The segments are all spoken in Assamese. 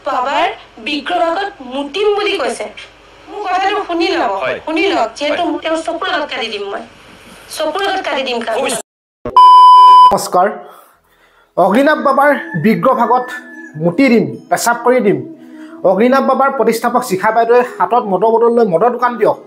বাবাৰ বিগ্ৰহত মুতিম বুলি কৈছে মোৰ কথাটো শুনি লওক যেহেতু তেওঁৰ চকুৰ আগত কাটি দিম মই চকুৰ আগত কাটি দিম নমস্কাৰ অগ্নিনাভ বাবাৰ বিগ্ৰহত মুতি দিম পেচাব কৰি দিম অগ্নিনাভ বাবাৰ প্ৰতিষ্ঠাপক শিখা বাইদেৱে হাতত মদৰ বটল লৈ মদৰ দোকান দিয়ক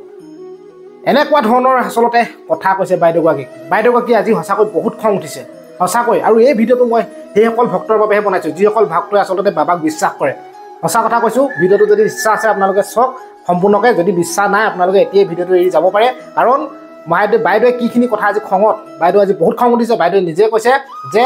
এনেকুৱা ধৰণৰ আচলতে কথা কৈছে বাইদেউগৰাকী আজি সঁচাকৈ বহুত খং উঠিছে সঁচাকৈ আৰু এই ভিডিঅ'টো মই সেইসকল ভক্তৰ বাবেহে বনাইছোঁ যিসকল ভক্তই আচলতে বাবাক বিশ্বাস কৰে সঁচা কথা কৈছোঁ ভিডিঅ'টো যদি ইচ্ছা আছে আপোনালোকে চাওক সম্পূৰ্ণকৈ যদি বিশ্বাস নাই আপোনালোকে এতিয়াই ভিডিঅ'টো এৰি যাব পাৰে কাৰণ বাইদেৱে কিখিনি কথা আজি খঙত বাইদেউ আজি বহুত খং উঠিছে বাইদেৱে নিজে কৈছে যে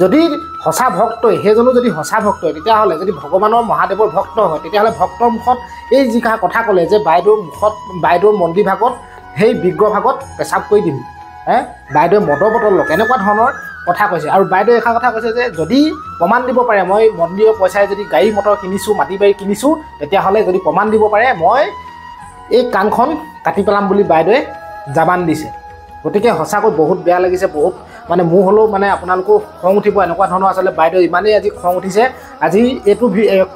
যদি সঁচা ভক্তই সেইজনো যদি সঁচা ভক্তই তেতিয়াহ'লে যদি ভগৱানৰ মহাদেৱৰ ভক্ত হয় তেতিয়াহ'লে ভক্তৰ মুখত এই যি কথা ক'লে যে বাইদেউৰ মন্দিৰ ভাগত সেই বিগ্ৰহ ভাগত পেচাব কৰি দিম বাইদেৱে মদৰ বটল লওক এনেকুৱা ধৰণৰ কথা কৈছে আৰু বাইদেৱে এষাৰ কথা কৈছে যে যদি প্ৰমাণ দিব পাৰে মই মন্দিৰৰ পইচাৰে যদি গাড়ী মটৰ কিনিছোঁ মাটি বাৰী কিনিছোঁ তেতিয়াহ'লে যদি প্ৰমাণ দিব পাৰে মই এই কাণখন কাটি পেলাম বুলি বাইদেৱে জাবান দিছে গতিকে সঁচাকৈ বহুত বেয়া লাগিছে বহুত মানে মোৰ হ'লেও মানে আপোনালোকো খং উঠিব এনেকুৱা ধৰণৰ আচলতে বাইদেউ ইমানেই আজি খং উঠিছে আজি এইটো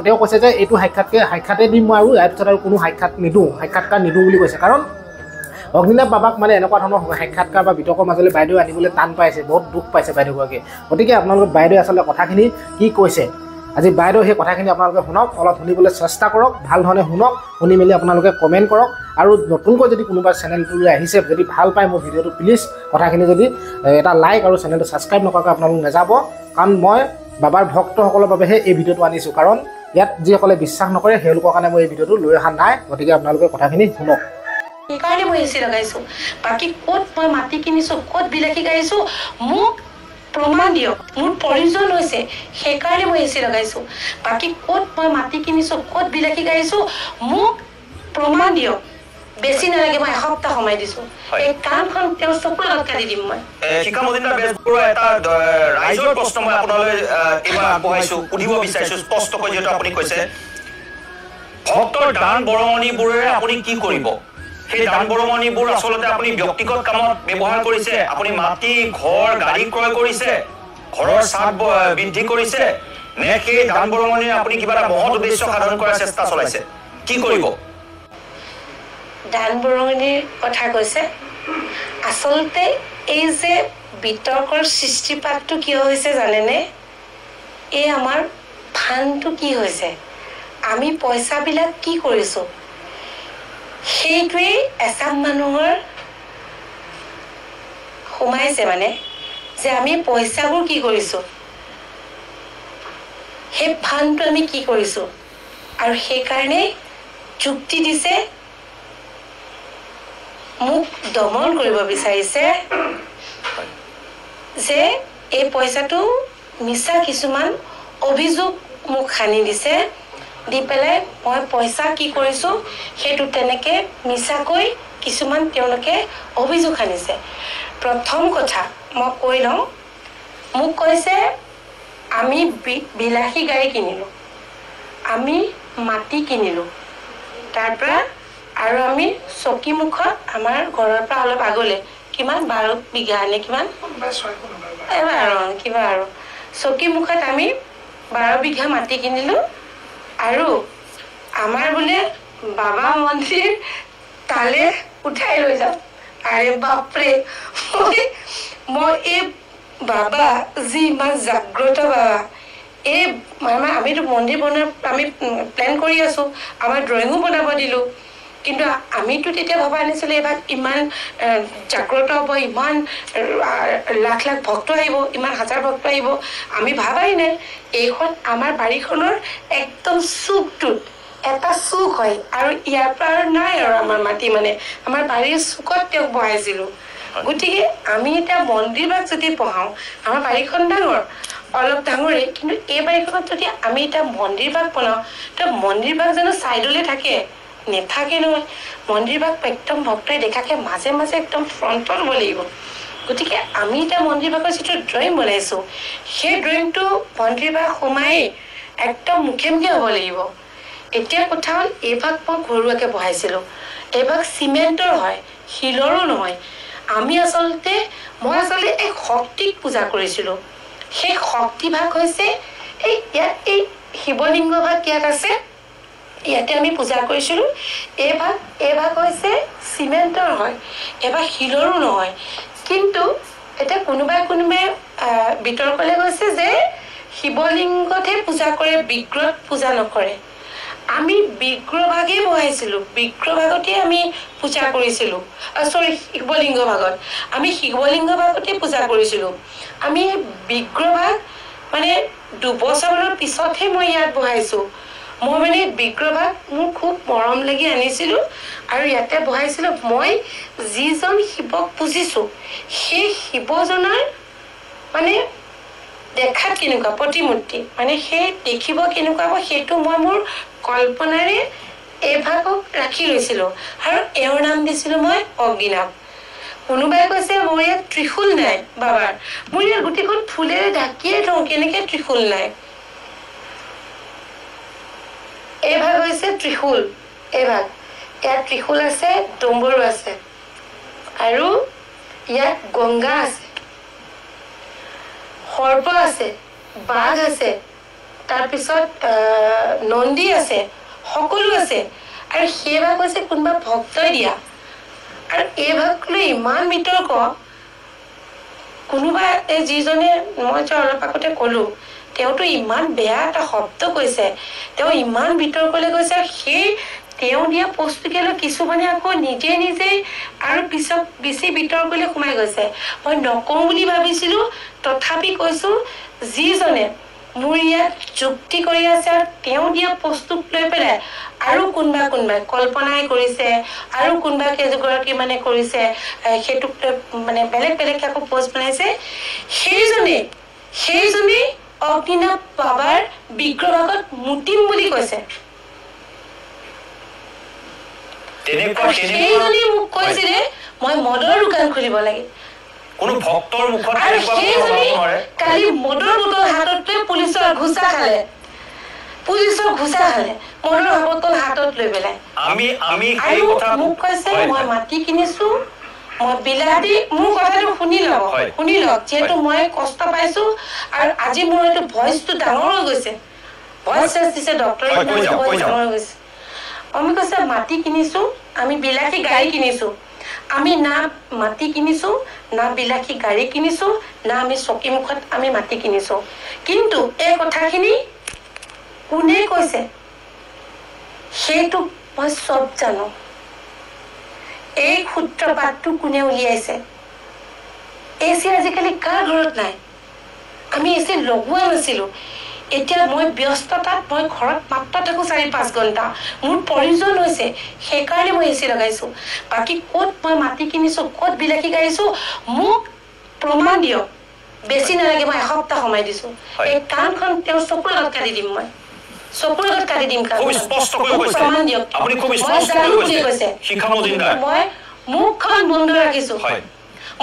তেওঁ কৈছে যে এইটো সাক্ষাতে দিম মই আৰু ইয়াৰ পিছত আৰু কোনো সাক্ষাৎকাৰ নিদিওঁ বুলি কৈছে কাৰণ অগ্নিনাভ বাবাক মানে এনেকুৱা ধৰণৰ সাক্ষাৎকাৰ বা বিতৰ্কৰ মাজলৈ বাইদেউ আনিবলৈ টান পাইছে বহুত দুখ পাইছে বাইদেউগৰাকীয়ে গতিকে আপোনালোকে বাইদেৱে আচলতে কথাখিনি কি কৈছে আজি বাইদেউ সেই কথাখিনি আপোনালোকে শুনক অলপ শুনিবলৈ চেষ্টা কৰক ভাল ধৰণে শুনক শুনি মেলি আপোনালোকে কমেণ্ট কৰক আৰু নতুনকৈ যদি কোনোবা চেনেলটোলৈ আহিছে যদি ভাল পায় মোৰ ভিডিঅ'টো প্লিজ কথাখিনি যদি এটা লাইক আৰু চেনেলটো ছাবস্ক্ৰাইব নকৰাকৈ আপোনালোক নাযাব কাৰণ মই বাবাৰ ভক্তসকলৰ বাবেহে এই ভিডিঅ'টো আনিছোঁ কাৰণ ইয়াত যিসকলে বিশ্বাস নকৰে তেওঁলোকৰ কাৰণে মই এই ভিডিঅ'টো লৈ অহা নাই গতিকে আপোনালোকে কথাখিনি শুনক সেইকাৰণে মই এচি লগাইছোঁ বাকী ক'ত মই মাটি কিনিছোঁ ক'ত বিলাসী গাড়িছোঁ মোক প্ৰমাণ দিয়ক মোৰ প্ৰয়োজন হৈছে সেইকাৰণে মই এচি লগাইছোঁ বাকী ক'ত মই মাটি কিনিছোঁ ক'ত বিলাসী গাড়িছোঁ মোক প্ৰমাণ দিয়ক বেছি নালাগে মই এসপ্তাহ সময় দিছোঁ এই কামখন তেওঁৰ চকুৰ আগত কাটি দিম মই শিক্ষা মন্দিৰৰ বেজবৰুৱা এটা ৰাইজৰ প্ৰশ্ন মই আপোনালৈ এইবাৰ আগবঢ়াইছোঁ সুধিব বিচাৰিছোঁ স্পষ্টকৈ যিহেতু আপুনি কৈছে ভক্তৰ দান বৰঙণিবোৰেৰে আপুনি কি কৰিব সেই দান বৰঙণিবোৰ আচলতে আপুনি ব্যক্তিগত কামত ব্যৱহাৰ কৰিছে আপুনি মাটি ঘৰ গাড়ী ক্ৰয় কৰিছে ঘৰৰ চাপ বৃদ্ধি কৰিছে নে সেই দান বৰঙণিৰে আপুনি কিবা এটা মহৎ উদ্দেশ্য সাধন কৰাৰ চেষ্টা চলাইছে কি কৰিব দান বৰঙণিৰ কথা কৈছে আচলতে এই যে বিতৰ্কৰ সৃষ্টিপাতটো কিয় হৈছে জানেনে এই আমাৰ ফানটো কি হৈছে আমি পইচাবিলাক কি কৰিছোঁ সেইটোৱেই এচাম মানুহৰ সোমাইছে মানে যে আমি পইচাবোৰ কি কৰিছোঁ সেই ফানটো আমি কি কৰিছোঁ আৰু সেইকাৰণে যুক্তি দিছে মোক দমন কৰিব বিচাৰিছে যে এই পইচাটো মিছা কিছুমান অভিযোগ মোক সানি দিছে দি পেলাই মই পইচা কি কৰিছোঁ সেইটো তেনেকৈ মিছাকৈ কিছুমান তেওঁলোকে অভিযোগ সানিছে প্ৰথম কথা মই কৈ লওঁ মোক কৈছে আমি বিলাসী গাড়ী কিনিলোঁ আমি মাটি কিনিলোঁ তাৰপৰা আৰু আমি চকীমুখত আমাৰ ঘৰৰ পৰা অলপ আগলৈ কিমান 12 বিঘা নে কিমান কিবা আৰু চকীমুখত আমি 12 বিঘা মাটি কিনিলোঁ আৰু আমাৰ বোলে বাবা মন্দিৰ তালে উঠাই লৈ যাওঁ আৰে বাপৰে মই এই বাবা যি ইমান জাগ্ৰত বাবা এই আমিতো মন্দিৰ বনোৱাৰ আমি প্লেন কৰি আছোঁ আমাৰ ড্ৰয়িঙো বনাব দিলোঁ কিন্তু আমিতো তেতিয়া ভবা নাছিলোঁ এইবাৰ ইমান জাগ্ৰত হ'ব ইমান লাখ লাখ ভক্ত আহিব ইমান হাজাৰ ভক্ত আহিব আমি ভাবাই নাই এইখন আমাৰ বাৰীখনৰ একদম চুকটোত এটা চুক হয় আৰু ইয়াৰ পৰা আৰু নাই আৰু আমাৰ মাটি মানে আমাৰ বাৰীৰ চুকত তেওঁক বহাইছিলোঁ গতিকে আমি এতিয়া মন্দিৰভাগ যদি বহাওঁ আমাৰ বাৰীখন ডাঙৰ অলপ ডাঙৰেই কিন্তু এই বাৰীখনত যদি আমি এতিয়া মন্দিৰভাগ বনাওঁ তো মন্দিৰভাগ জানো ছাইডলৈ থাকে নেথাকে নহয় মন্দিৰভাগ একদম ভক্তই দেখাকৈ মাজে মাজে একদম ফ্ৰণ্টত হ'ব লাগিব গতিকে আমি এতিয়া মন্দিৰভাগৰ যিটো ড্ৰয়িং বনাইছোঁ সেই ড্ৰয়িংটো মন্দিৰভাগ সোমাই একদম মুখে মুখে হ'ব লাগিব এতিয়া কথা হ'ল এইভাগ মই ঘৰুৱাকৈ বহাইছিলোঁ এইভাগ চিমেণ্টৰ হয় শিলৰো নহয় মই আচলতে এক শক্তিক পূজা কৰিছিলোঁ সেই শক্তিভাগ হৈছে এই শিৱলিংগ ভাগ ইয়াত আছে, ইয়াতে আমি পূজা কৰিছিলোঁ। এই ভাগ হৈছে চিমেণ্টৰ হয়, এভাগ শিলৰো নহয়। কিন্তু এতিয়া কোনোবাই বিতৰ্কলৈ গৈছে যে শিৱলিংগতহে পূজা কৰে, বিগ্ৰহত পূজা নকৰে। আমি বিগ্ৰহভাগেই বহাইছিলোঁ, বিগ্ৰহভাগতে আমি পূজা কৰিছিলোঁ। শিৱলিংগ ভাগত আমি শিৱলিংগ ভাগতে পূজা কৰিছিলোঁ। আমি বিগ্ৰহভাগ মানে 2 বছৰৰ পিছতহে মই ইয়াত বহাইছোঁ। মই মানে বিগ্ৰহভাগ মোৰ খুব মৰম লাগি আনিছিলোঁ আৰু ইয়াতে বহাইছিলোঁ। মই যিজন শিৱক পুজিছোঁ সেই শিৱজনৰ মানে দেখাত কেনেকুৱা প্ৰতিমূৰ্তি, মানে সেই দেখিব কেনেকুৱা হ'ব সেইটো মই মোৰ কল্পনাৰে এভাগক ৰাখি লৈছিলোঁ আৰু এওঁৰ নাম দিছিলোঁ মই অগ্নিনাভ। কোনোবাই কৈছে মোৰ ইয়াত ত্ৰিশূল নাই বাবাৰ, মোৰ ইয়াত গোটেইখন ফুলেৰে ঢাকিয়ে থওঁ, কেনেকৈ ত্ৰিশূল নাই? এভাগ হৈছে ত্ৰিশূল, এভাগ ইয়াত ত্ৰিশূল আছে, ডম্বৰু আছে আৰু ইয়াত গংগা আছে, সৰ্প আছে, বাঘ আছে, তাৰপিছত নন্দী আছে, সকলো আছে। আৰু সেই ভাগ হৈছে কোনোবা ভক্তই দিয়া। আৰু এই ভাগ লৈ ইমান বিতৰ্ক, কোনোবা যিজনে মই যে অলপ আগতে ক'লোঁ তেওঁতো ইমান বেয়া এটা শব্দ কৈছে, তেওঁ ইমান বিতৰ্কলৈ গৈছে। আৰু সেই তেওঁ দিয়া বস্তুকে লৈ কিছুমানে আকৌ নিজেই আৰু পিছত বেছি বিতৰ্কলৈ সোমাই গৈছে। মই নকওঁ বুলি ভাবিছিলোঁ, তথাপি কৈছোঁ। যিজনে মোৰ ইয়াত যুক্তি কৰি আছে আৰু তেওঁ দিয়া বস্তুক লৈ পেলাই আৰু কোনোবাই কল্পনাই কৰিছে, আৰু কোনোবা কেইগৰাকী মানে কৰিছে সেইটোক মানে বেলেগকৈ আকৌ পোষ্ট বনাইছে। সেইজনেই অগ্নিনাভ বাবাৰ বিগ্ৰহভাগত মুতিম বুলি কৈছে। সেইজনে মোক কৈছিলে মই মদৰ দোকান খুলিব লাগে। কোনো ভক্তৰ মুখত আৰু সেইজনে কালি মদৰ বটল হাতত লৈ পুলিচৰ ঘোচা খালে, মদৰ বটল হাতত লৈ পেলাই। আৰু মোক কৈছে মই মাটি কিনিছো, মই বিলাতী। মোৰ কথাটো শুনি লওক, যিহেতু মই কষ্ট পাইছো আৰু আজি মোৰ এইটো ভইচটো ডাঙৰ হৈ গৈছে, ভইচ দিছে ডক্টৰে, ভইচ ডাঙৰ হৈ গৈছে। আমি কৈছে মাটি কিনিছো, আমি বিলাসী গাড়ী কিনিছো। আমি না মাটি কিনিছো, না বিলাসী গাড়ী কিনিছো, না আমি চকীমুখত আমি মাটি কিনিছো। কিন্তু এই কথাখিনি কোনে কৈছে সেইটো মই চব জানো। এই সূত্ৰপাতটো কোনে উলিয়াইছে? এচি আজিকালি কাৰ ঘৰত নাই? আমি এচি লগোৱা নাছিলো। এতিয়া মই ব্যস্ততাত মই ঘৰত মাত্ৰ থাকো 4-5 ঘণ্টা, মোৰ প্ৰয়োজন হৈছে, সেইকাৰণে মই এচি লগাইছো। বাকী ক'ত মই মাটি কিনিছো, ক'ত বিলাসী গাড়িছো, মোক প্ৰমাণ দিয়ক। বেছি নালাগে, মই এসপ্তাহ সময় দিছো। এই কাণখন তেওঁৰ চকুৰ আগত কাটি দিম, মই চকুৰ আগত কাটি দিম। প্ৰমাণ দিয়ক। মই জানো কোনে কৈছে, মই মুখখন বন্ধ ৰাখিছো।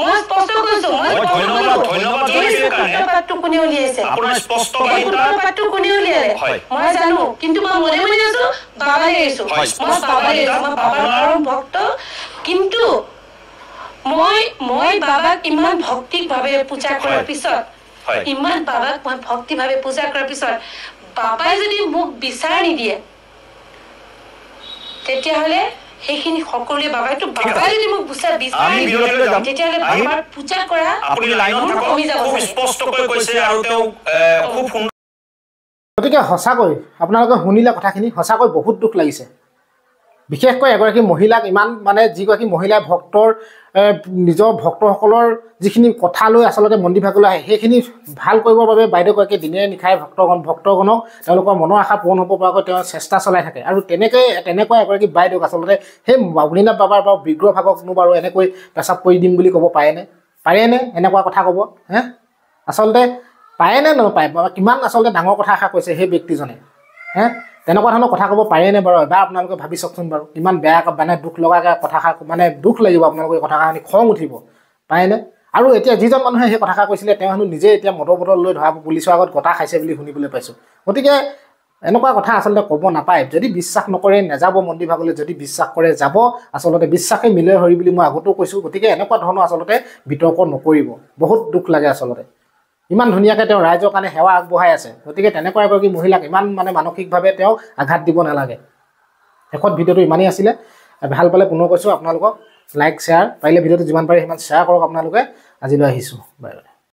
মই স্পষ্ট কৈছো, সূত্ৰপাতটো কোনে উলিয়াইছে, সূত্ৰপাতটো কোনে উলিয়ালে মই জানো। কিন্তু মই মনে আছো, বাবালৈ আহিছো, মই বাবাৰ ভক্ত। কিন্তু মই বাবাক ইমান ভক্তিভাৱে পূজা কৰাৰ পিছত, বাবাই যদি মোক বিচাৰ নিদিয়ে, তেতিয়াহ'লে সেইখিনি সকলোৱে বাবাই যদি মোক বিচাৰ তেতিয়াহ'লে বাবাৰ পূজা কৰা কমি যাব। গতিকে সঁচাকৈ আপোনালোকে শুনিলে কথাখিনি, সঁচাকৈ বহুত দুখ লাগিছে। বিশেষকৈ এগৰাকী মহিলাক ইমান মানে যিগৰাকী মহিলাই নিজৰ ভক্তসকলৰ যিখিনি কথা লৈ আচলতে মন্দিৰভাগলৈ আহে, সেইখিনি ভাল কৰিবৰ বাবে বাইদেউগৰাকীয়ে দিনে নিশাই ভক্তগণক তেওঁলোকৰ মনৰ আশা পূৰণ হ'ব পৰাকৈ তেওঁ চেষ্টা চলাই থাকে। আৰু তেনেকুৱা এগৰাকী বাইদেউক আচলতে সেই অগ্নিনাভ বাবাৰ বা বিগ্ৰহভাগকনো বাৰু এনেকৈ পেচাব কৰি দিম বুলি ক'ব পাৰেনে? এনেকুৱা কথা ক'ব আচলতে পাৰেনে নাপায়? কিমান আচলতে ডাঙৰ কথা আশা কৈছে সেই ব্যক্তিজনে। তেনেকুৱা ধৰণৰ কথা ক'ব পাৰেনে বাৰু? এবাৰ আপোনালোকে ভাবি চাওকচোন বাৰু। ইমান বেয়া মানে দুখ লগাকৈ কথাষাৰ, মানে দুখ লাগিব আপোনালোকে কথাষাৰ শুনি, খং উঠিব পাৰেনে? আৰু এতিয়া যিজন মানুহে সেই কথাষাৰ কৈছিলে তেওঁ হেনো নিজে এতিয়া মদৰ বটল লৈ ধৰা পুলিচৰ আগত গটা খাইছে বুলি শুনিবলৈ পাইছোঁ। গতিকে এনেকুৱা কথা আচলতে ক'ব নাপায়। যদি বিশ্বাস নকৰে নাযাব মন্দিৰভাগলৈ, যদি বিশ্বাস কৰে যাব। আচলতে বিশ্বাসে মিলে হৰি বুলি মই আগতেও কৈছোঁ। গতিকে এনেকুৱা ধৰণৰ আচলতে বিতৰ্ক নকৰিব, বহুত দুখ লাগে আচলতে। ইমান ধুনীয়াকৈ তেওঁ ৰাইজৰ কাৰণে সেৱা আগবঢ়াই আছে গতিকে তেনেকুৱা এগৰাকী মহিলাক ইমান মানে মানসিকভাৱে তেওঁ আঘাত দিব নালাগে শেষত ভিডিঅ'টো ইমানেই আছিলে ভাল পালে পুনৰ কৈছোঁ আপোনালোকক লাইক শ্বেয়াৰ পাৰিলে ভিডিঅ'টো যিমান পাৰে সিমান শ্বেয়াৰ কৰক আপোনালোকে আজিলৈ আহিছোঁ বাই বাই